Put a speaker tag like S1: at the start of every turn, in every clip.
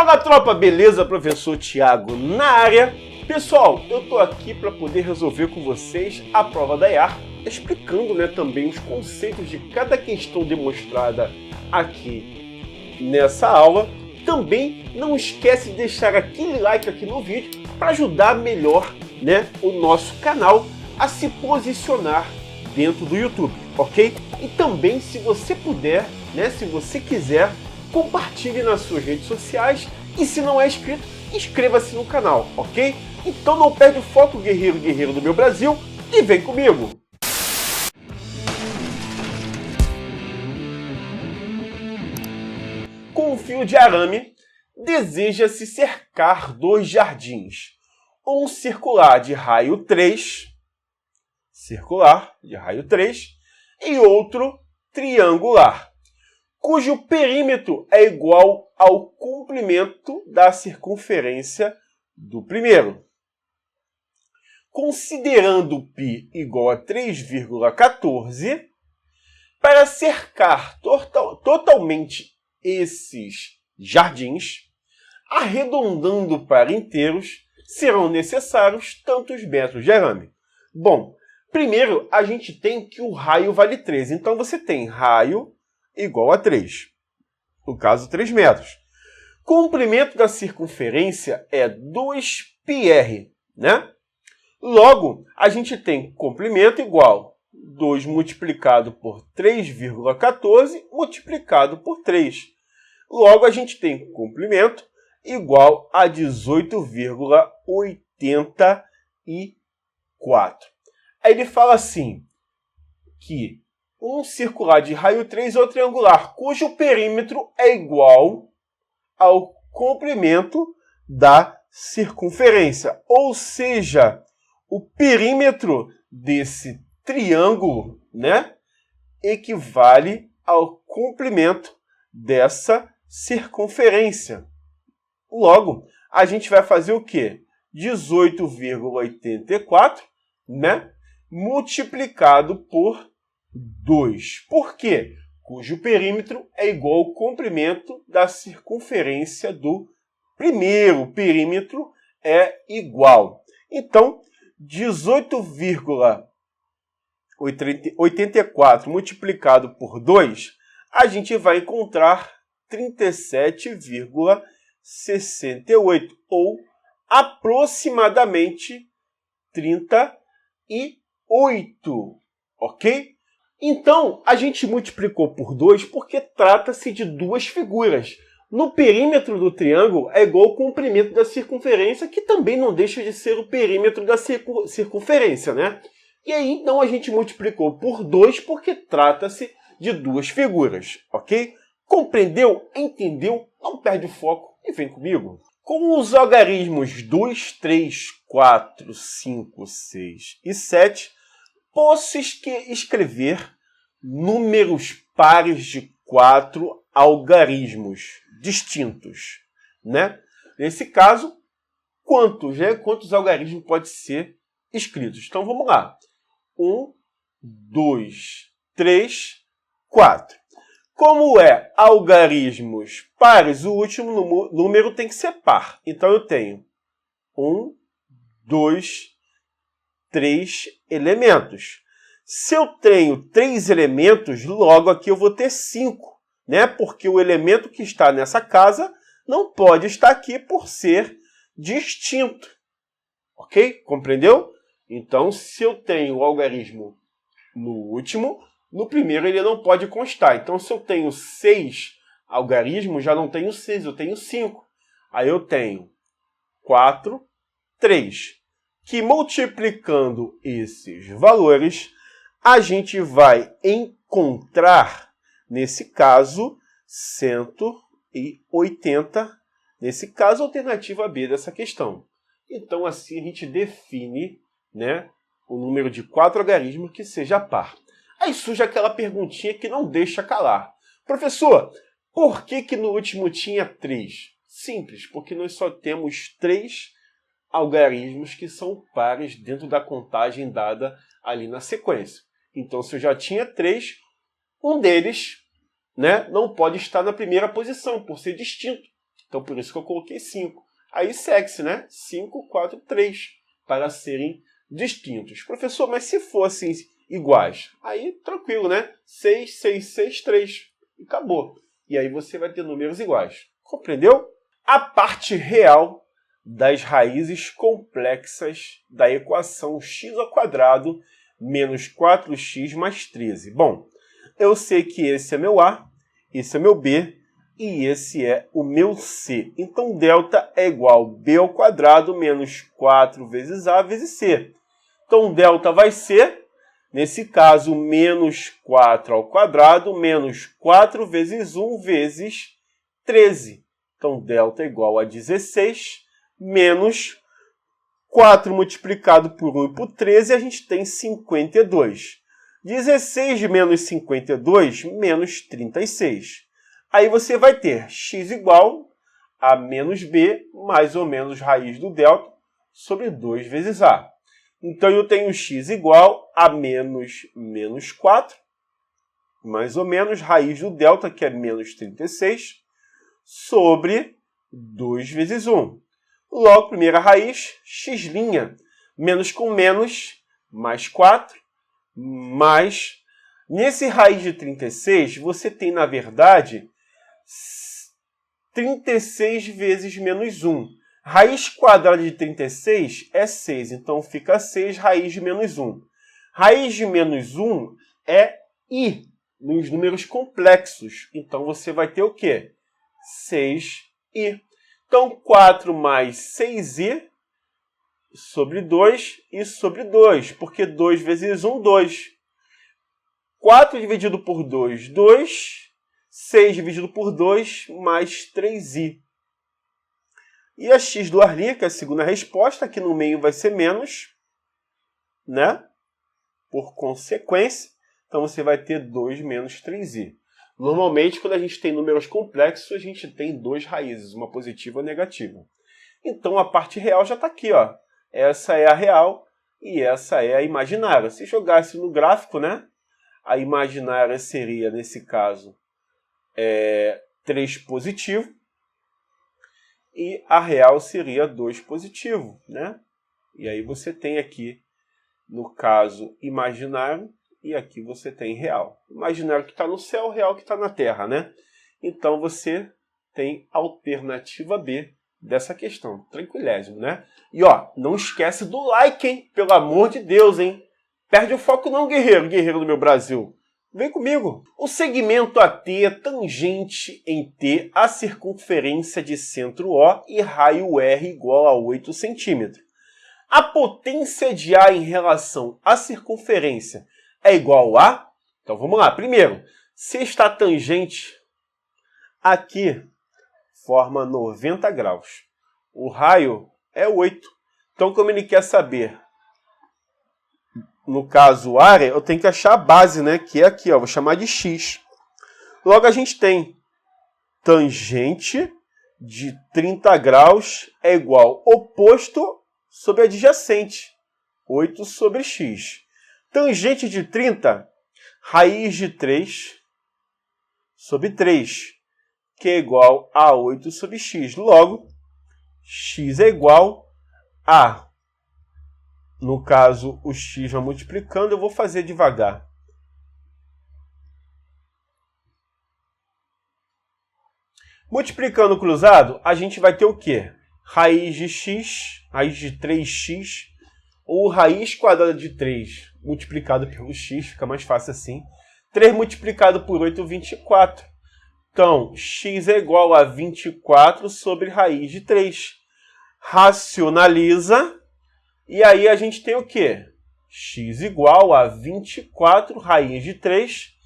S1: Fala tropa, beleza? Professor Thiago na área. Pessoal, eu tô aqui para poder resolver com vocês a prova da IAR, explicando também os conceitos de cada questão demonstrada aqui nessa aula. Também não esquece de deixar aquele like aqui no vídeo para ajudar melhor o nosso canal a se posicionar dentro do YouTube, ok? E também, se você puder, se você quiser, compartilhe nas suas redes sociais e, se não é inscrito, inscreva-se no canal, ok? Então não perde o foco, guerreiro do meu Brasil, e vem comigo! Com um fio de arame, deseja-se cercar dois jardins, um circular de raio 3, e outro triangular, cujo perímetro é igual ao comprimento da circunferência do primeiro. Considerando π igual a 3,14, para cercar totalmente esses jardins, arredondando para inteiros, serão necessários tantos metros de arame. Bom, primeiro a gente tem que o raio vale 3, então você tem raio igual a 3, no caso 3 metros. Comprimento da circunferência é 2πr, Logo, a gente tem comprimento igual 2 multiplicado por 3,14 multiplicado por 3. Logo, a gente tem comprimento igual a 18,84. Aí ele fala assim, que um circular de raio 3 é o triangular, cujo perímetro é igual ao comprimento da circunferência. Ou seja, o perímetro desse triângulo, equivale ao comprimento dessa circunferência. Logo, a gente vai fazer o quê? 18,84, multiplicado por 2. Por quê? Cujo perímetro é igual ao comprimento da circunferência do primeiro. O perímetro é igual. Então, 18,84 multiplicado por 2, a gente vai encontrar 37,68, ou aproximadamente 38, ok? Então, a gente multiplicou por 2 porque trata-se de duas figuras. No perímetro do triângulo é igual ao comprimento da circunferência, que também não deixa de ser o perímetro da circunferência, E aí, então, a gente multiplicou por 2 porque trata-se de duas figuras, ok? Compreendeu? Entendeu? Não perde o foco e vem comigo. Com os algarismos 2, 3, 4, 5, 6 e 7, posso escrever números pares de 4 algarismos distintos, Nesse caso, quantos algarismos podem ser escritos? Então, vamos lá. 1, 2, 3, 4. Como é algarismos pares, o último número tem que ser par. Então, eu tenho 1, 2, 3 elementos. Se eu tenho 3 elementos, logo aqui eu vou ter 5, Porque o elemento que está nessa casa não pode estar aqui por ser distinto. Ok? Compreendeu? Então, se eu tenho o algarismo no último, no primeiro ele não pode constar. Então, se eu tenho 6 algarismos, já não tenho 6, eu tenho 5. Aí eu tenho 4, 3. Que multiplicando esses valores, a gente vai encontrar, nesse caso, 180. Nesse caso, a alternativa B dessa questão. Então, assim, a gente define o número de 4 algarismos que seja par. Aí surge aquela perguntinha que não deixa calar. Professor, por que no último tinha 3? Simples, porque nós só temos 3 algarismos que são pares dentro da contagem dada ali na sequência. Então, se eu já tinha 3, um deles não pode estar na primeira posição, por ser distinto. Então, por isso que eu coloquei 5. Aí segue-se, né? 5, 4, 3, para serem distintos. Professor, mas se fossem iguais? Aí, tranquilo, né? 6, 6, 6, 3. E acabou. E aí você vai ter números iguais. Compreendeu? A parte real das raízes complexas da equação x² menos 4x mais 13. Bom, eu sei que esse é meu A, esse é meu B e esse é o meu C. Então, delta é igual a B² menos 4 vezes A vezes C. Então, delta vai ser, nesse caso, menos 4² menos 4 vezes 1 vezes 13. Então, delta é igual a 16 menos 4 multiplicado por 1 e por 13, a gente tem 52. 16 menos 52, menos 36. Aí você vai ter x igual a menos b, mais ou menos raiz do delta, sobre 2 vezes a. Então, eu tenho x igual a menos 4, mais ou menos raiz do delta, que é menos 36, sobre 2 vezes 1. Logo, primeira raiz, x', menos com menos, mais 4, mais... Nesse raiz de 36, você tem, na verdade, 36 vezes menos 1. Raiz quadrada de 36 é 6, então fica 6 raiz de menos 1. Raiz de menos 1 é i, nos números complexos. Então, você vai ter o quê? 6i. Então, 4 mais 6i sobre 2 e sobre 2, porque 2 vezes 1, 2. 4 dividido por 2, 2. 6 dividido por 2, mais 3i. E a x do Arlinha, que é a segunda resposta, aqui no meio vai ser menos, né? Por consequência, então você vai ter 2 menos 3i. Normalmente, quando a gente tem números complexos, a gente tem duas raízes, uma positiva e uma negativa. Então, a parte real já está aqui, ó. Essa é a real e essa é a imaginária. Se jogasse no gráfico, né? A imaginária seria, nesse caso, 3 positivo e a real seria 2 positivo, né? E aí você tem aqui, no caso, imaginário, e aqui você tem real. Imaginário que está no céu, real que está na terra, né? Então você tem alternativa B dessa questão. Tranquilésimo, né? E ó, não esquece do like, hein? Pelo amor de Deus, hein? Perde o foco não, guerreiro, guerreiro do meu Brasil. Vem comigo. O segmento AT é tangente em T a circunferência de centro O e raio R igual a 8 centímetros. A potência de A em relação à circunferência é igual a... Então vamos lá. Primeiro, se está tangente aqui, forma 90 graus. O raio é 8. Então, como ele quer saber, no caso, área, eu tenho que achar a base, né? Que é aqui, ó. Vou chamar de x. Logo, a gente tem tangente de 30 graus é igual oposto sobre adjacente. 8 sobre x. Tangente de 30, raiz de 3 sobre 3, que é igual a 8 sobre x. Logo, x é igual a... No caso, o x vai multiplicando, eu vou fazer devagar. Multiplicando cruzado, a gente vai ter o quê? Raiz de x, raiz de 3x, ou raiz quadrada de 3 multiplicado pelo x, fica mais fácil assim. 3 multiplicado por 8, 24. Então, x é igual a 24 sobre raiz de 3. Racionaliza, e aí a gente tem o quê? X igual a 24 raiz de 3.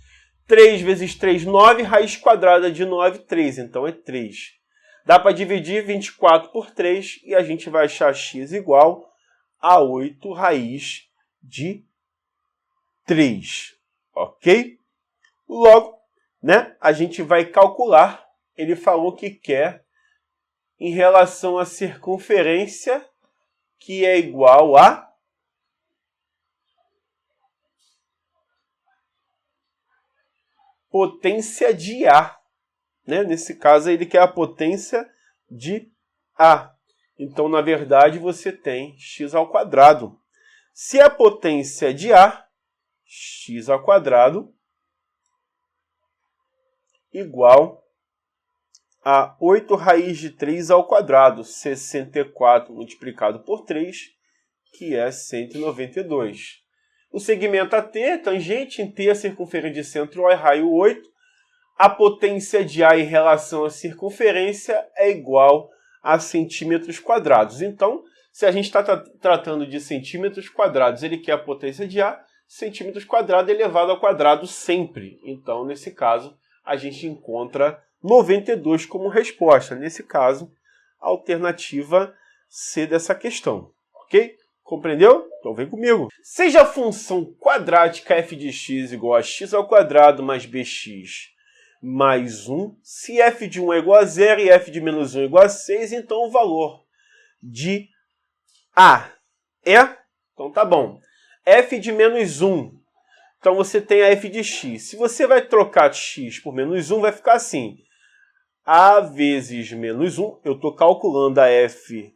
S1: 3 vezes 3, 9, raiz quadrada de 9, 3. Então, é 3. Dá para dividir 24 por 3 e a gente vai achar x igual a 8 raiz de 3. Ok? Logo, né, a gente vai calcular. Ele falou que quer em relação à circunferência, que é igual a potência de A. Né? Nesse caso, ele quer a potência de A. Então, na verdade, você tem x ao quadrado. Se a potência é de A, x ao quadrado igual a 8 raiz de 3 ao quadrado, 64 multiplicado por 3, que é 192. O segmento AT, tangente em T, a circunferência de centro O é raio 8. A potência de A em relação à circunferência é igual a centímetros quadrados. Então, se a gente está tratando de centímetros quadrados, ele quer a potência de A, centímetros quadrados elevado ao quadrado sempre. Então, nesse caso, a gente encontra 92 como resposta. Nesse caso, a alternativa C dessa questão. Ok? Compreendeu? Então vem comigo. Seja a função quadrática f de x igual a x ao quadrado mais bx mais 1, se f de 1 é igual a 0 e f de menos 1 é igual a 6, então o valor de A é... Então tá bom. F de menos 1. Então você tem a f de x. Se você vai trocar x por menos 1, vai ficar assim. A vezes menos 1, eu estou calculando a f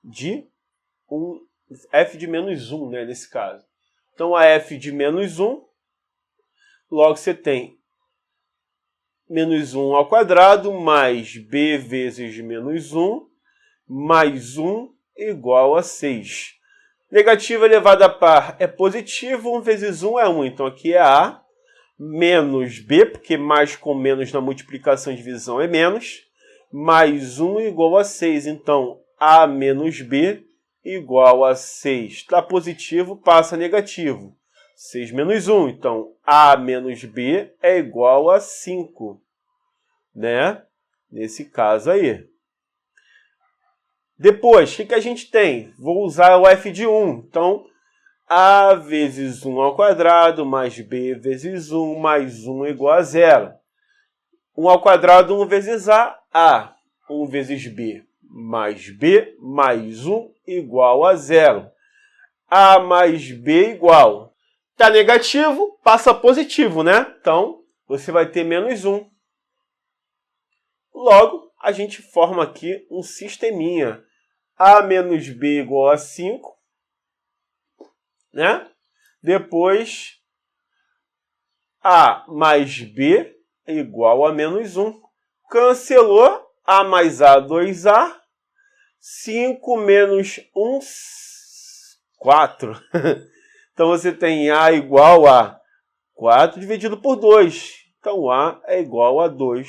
S1: de 1, f de menos 1, né, nesse caso. Então, a f de menos 1, logo você tem menos 1 ao quadrado mais b vezes menos 1 mais 1 igual a 6. Negativo elevado a par é positivo, 1 vezes 1 é 1. Então, aqui é A menos b, porque mais com menos na multiplicação e divisão é menos, mais 1 igual a 6. Então, A menos b igual a 6. Está positivo, passa negativo. 6 menos 1. Então, A menos b é igual a 5. Né? Nesse caso aí. Depois, o que a gente tem? Vou usar o f de 1. Então, A vezes 1 ao quadrado mais b vezes 1 mais 1 igual a 0. 1 ao quadrado, 1 vezes A. 1 vezes b mais 1 igual a 0. A mais b igual. Está negativo, passa positivo, né? Então, você vai ter menos 1. Logo, a gente forma aqui um sisteminha. A menos b igual a 5. Né? Depois, A mais b igual a menos 1. Cancelou. A mais A, 2A. 5 menos 1, 4. Então, você tem A igual a 4 dividido por 2. Então, A é igual a 2.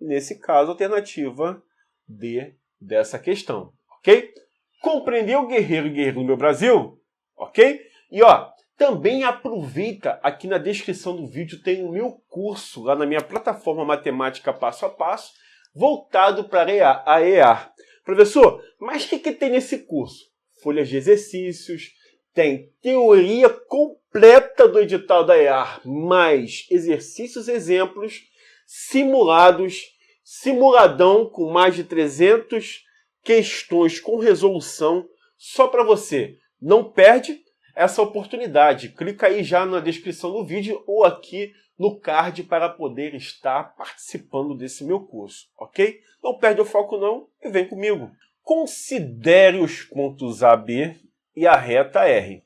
S1: Nesse caso, alternativa D dessa questão. Ok? Compreendeu, guerreiro e guerreiro do meu Brasil? Ok? E ó, também aproveita, aqui na descrição do vídeo tem o meu curso, lá na minha plataforma Matemática Passo a Passo, voltado para a EAR. Professor, mas o que tem nesse curso? Folhas de exercícios, tem teoria completa do edital da EAR, mais exercícios exemplos, simulados, simuladão com mais de 300 questões com resolução, só para você. Não perde essa oportunidade. Clica aí já na descrição do vídeo ou aqui no card para poder estar participando desse meu curso, ok? Não perde o foco não e vem comigo. Considere os pontos A, B e a reta R.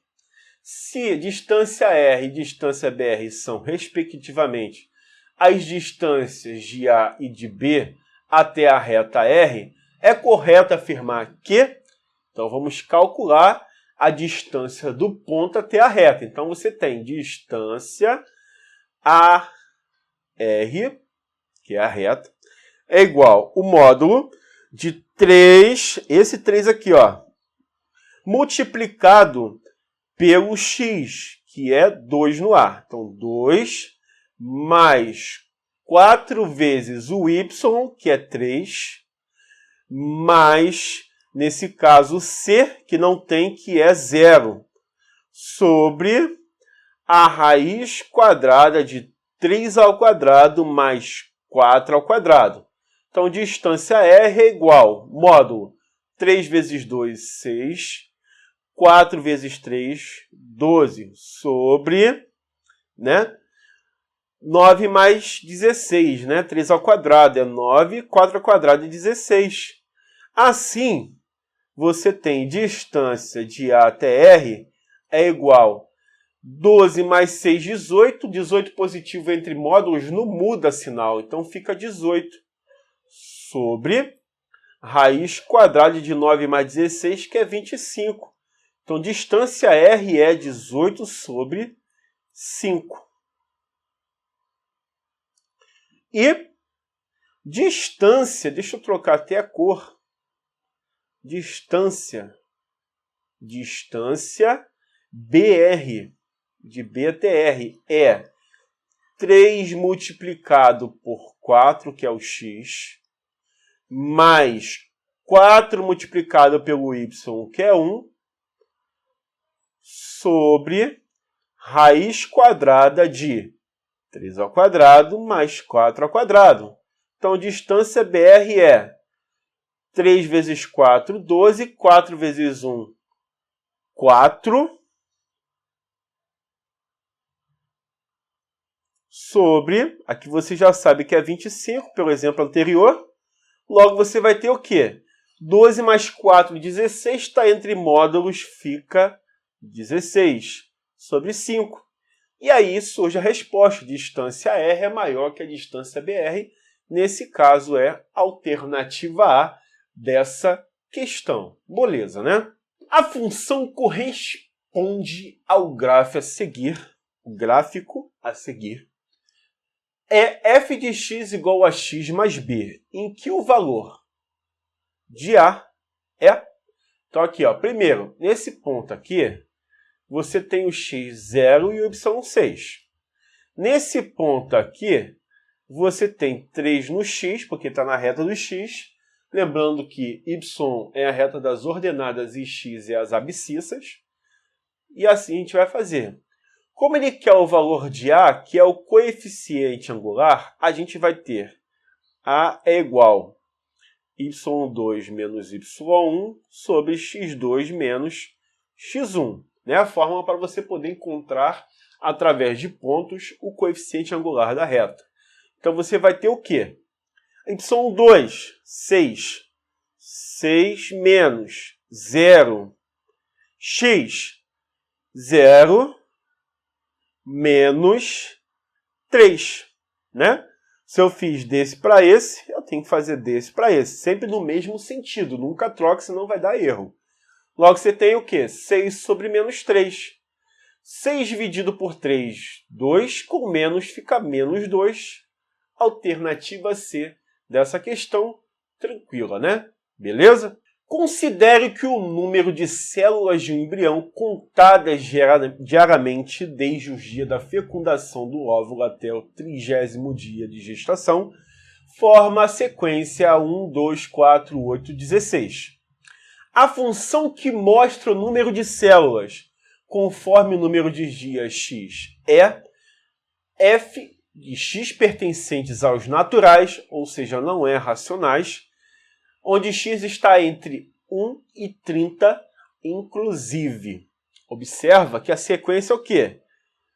S1: Se distância R e distância BR são, respectivamente, as distâncias de A e de B até a reta R, é correto afirmar que... Então, vamos calcular a distância do ponto até a reta. Então, você tem distância AR, que é a reta, é igual o módulo de 3, esse 3 aqui, ó, multiplicado pelo x, que é 2 no ar. Então, 2 mais 4 vezes o y, que é 3, mais, nesse caso, c, que não tem, que é 0, sobre a raiz quadrada de 3 ao quadrado mais 4 ao quadrado. Então, distância R é igual, módulo, 3 vezes 2, 6, 4 vezes 3, 12, sobre, né? 9 mais 16, né? 3 ao quadrado é 9, 4 ao quadrado é 16. Assim, você tem distância de A até R é igual 12 mais 6, 18. 18 positivo entre módulos não muda sinal, então fica 18 sobre raiz quadrada de 9 mais 16, que é 25. Então, distância R é 18 sobre 5. E distância, deixa eu trocar até a cor. Distância BR, de B até R, é 3 multiplicado por 4, que é o x, mais 4 multiplicado pelo y, que é 1, sobre raiz quadrada de 3 ao quadrado mais 4 ao quadrado. Então, distância BR é 3 vezes 4, 12. 4 vezes 1, 4. Sobre, aqui você já sabe que é 25, pelo exemplo anterior. Logo, você vai ter o quê? 12 mais 4, 16. Está entre módulos, fica 16 sobre 5. E aí surge a resposta. Distância R é maior que a distância BR. Nesse caso, é a alternativa A dessa questão. Beleza, né? A função corresponde ao gráfico a seguir, é f de x igual a x mais b, em que o valor de A é... Então aqui, ó, primeiro, nesse ponto aqui, você tem o x 0 e o y 6. Nesse ponto aqui, você tem 3 no x, porque está na reta do x. Lembrando que y é a reta das ordenadas e x é as abscissas. E assim a gente vai fazer. Como ele quer o valor de A, que é o coeficiente angular, a gente vai ter A é igual a y2 menos y1 sobre x2 menos x1. Né? A fórmula para você poder encontrar, através de pontos, o coeficiente angular da reta. Então, você vai ter o quê? y2, 6. 6 menos 0. X, 0 menos 3. Né? Se eu fiz desse para esse, eu tenho que fazer desse para esse. Sempre no mesmo sentido. Nunca troque, senão vai dar erro. Logo, você tem o quê? 6 sobre menos 3. 6 dividido por 3, 2. Com menos fica menos 2. Alternativa C dessa questão. Tranquila, né? Beleza? Considere que o número de células de um embrião contadas diariamente desde o dia da fecundação do óvulo até o 30º dia de gestação forma a sequência 1, 2, 4, 8, 16. A função que mostra o número de células conforme o número de dias x é f de x pertencentes aos naturais, ou seja, não é racionais, onde x está entre 1 e 30, inclusive. Observa que a sequência é o quê?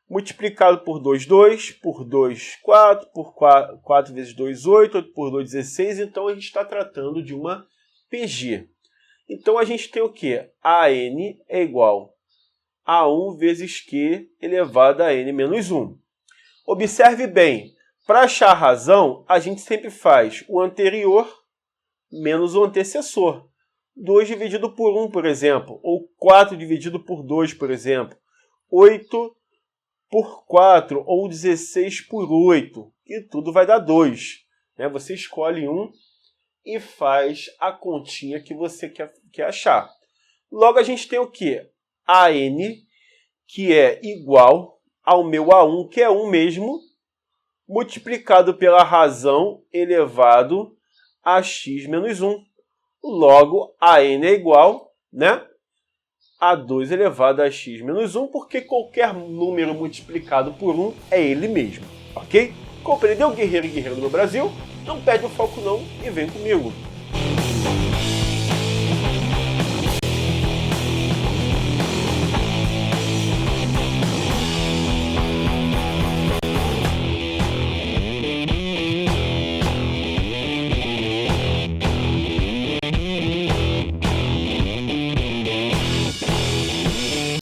S1: Multiplicado por 2, 2, por 2, 4, por 4 vezes 2, 8, 8 por 2, 16. Então, a gente está tratando de uma PG. Então, a gente tem o quê? AN é igual a 1 vezes Q elevado a N menos 1. Observe bem, para achar a razão, a gente sempre faz o anterior menos o antecessor. 2 dividido por 1, por exemplo, ou 4 dividido por 2, por exemplo. 8 por 4, ou 16 por 8, e tudo vai dar 2. Né? Você escolhe um e faz a continha que você quer achar. Logo, a gente tem o quê? AN, que é igual ao meu A1, que é 1 mesmo, multiplicado pela razão elevado a x menos 1. Logo, AN é igual, né, a 2 elevado a x menos 1, porque qualquer número multiplicado por 1 é ele mesmo, ok? Compreendeu, guerreiro e guerreiro do meu Brasil? Não perde o foco não e vem comigo.